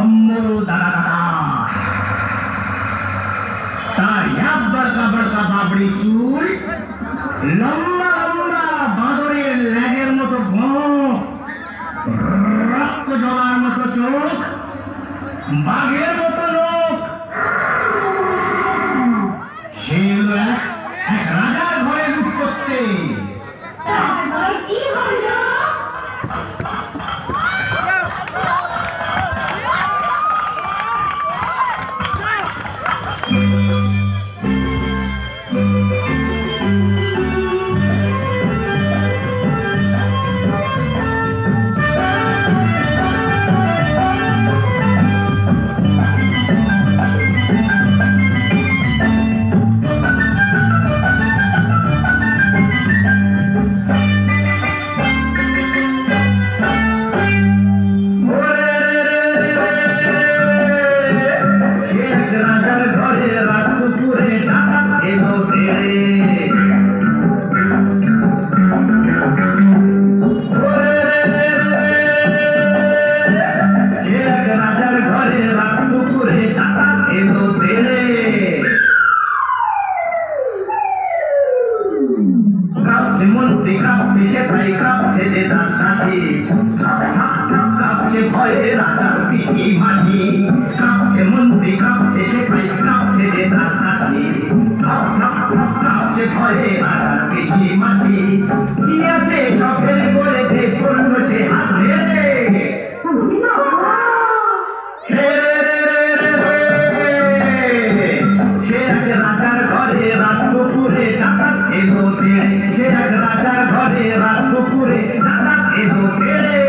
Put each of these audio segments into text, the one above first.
কম্বল দাদা তার বড়কা বড়কা বাবড়ি চুল, লম্বা লম্বা বাঁদরের লেজের মতো গোঁফ, রক্ত জলার মতো চোখ, বাঘের মতো লোক। সে এক রাজার ঘরে লুট করছে। ভয়ে রাজার পিঠি মাটি কাঁপছে মন্ত্রী, কাঁপছে সেখাই কাঁপছে যে তার হাতি, কাঁপছে ভয়ে রাজার পিঠি মাটি। দিয়েছে সফের করেছে করলো সে হাতে সে এক রাজার ঘরে রাত দুপুরে ডাকাত এলো তেড়ে, সে এক রাজার ঘরে রাত দুপুরে ডাকাত এলো তেড়ে।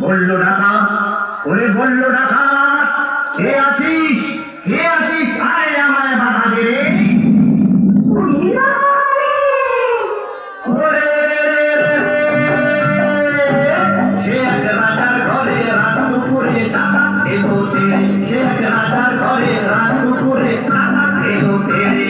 বললো ডাকা, ওরে বললো ডাকা, কে আছিস, কে আছিস, আয় আমায় বাধা দে রে। সে এক রাজার ঘরে রাত দুপুরে ডাকাত এলো তেড়ে, সে এক রাজার ঘরে রাত দুপুরে ডাকাত এলো তেড়ে।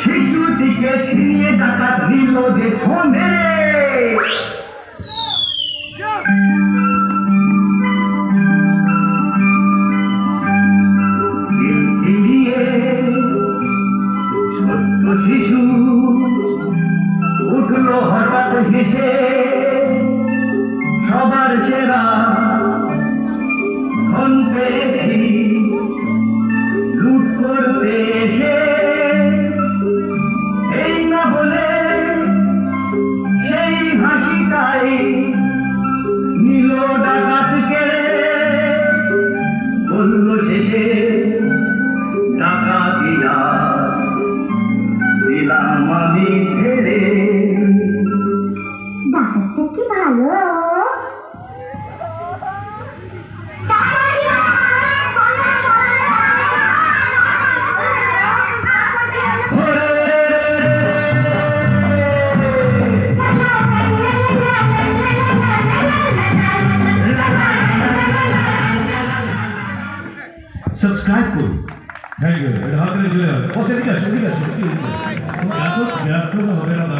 শিশুটিকে ছিনিয়ে ডাকাত নিল যে ছন্দে, ছোট্ট শিশু উঠলো হঠাৎ হেসে, সবার সেরা ধন পেয়েছি লুট করতে এসে, এই না বলে সেই হাসিটাই নিল ডাকাতকে, বলল শেষে ডাকাতিয়া দিলাম আমি ছেড়ে। ডাকাতটা কি ভালো। সাবস্ক্রাইব করুন। Thank you. এটা হাতে চলে যাবে। বসে দিকে আসুন, দিকে আসুন। ব্যস্ত হবে না।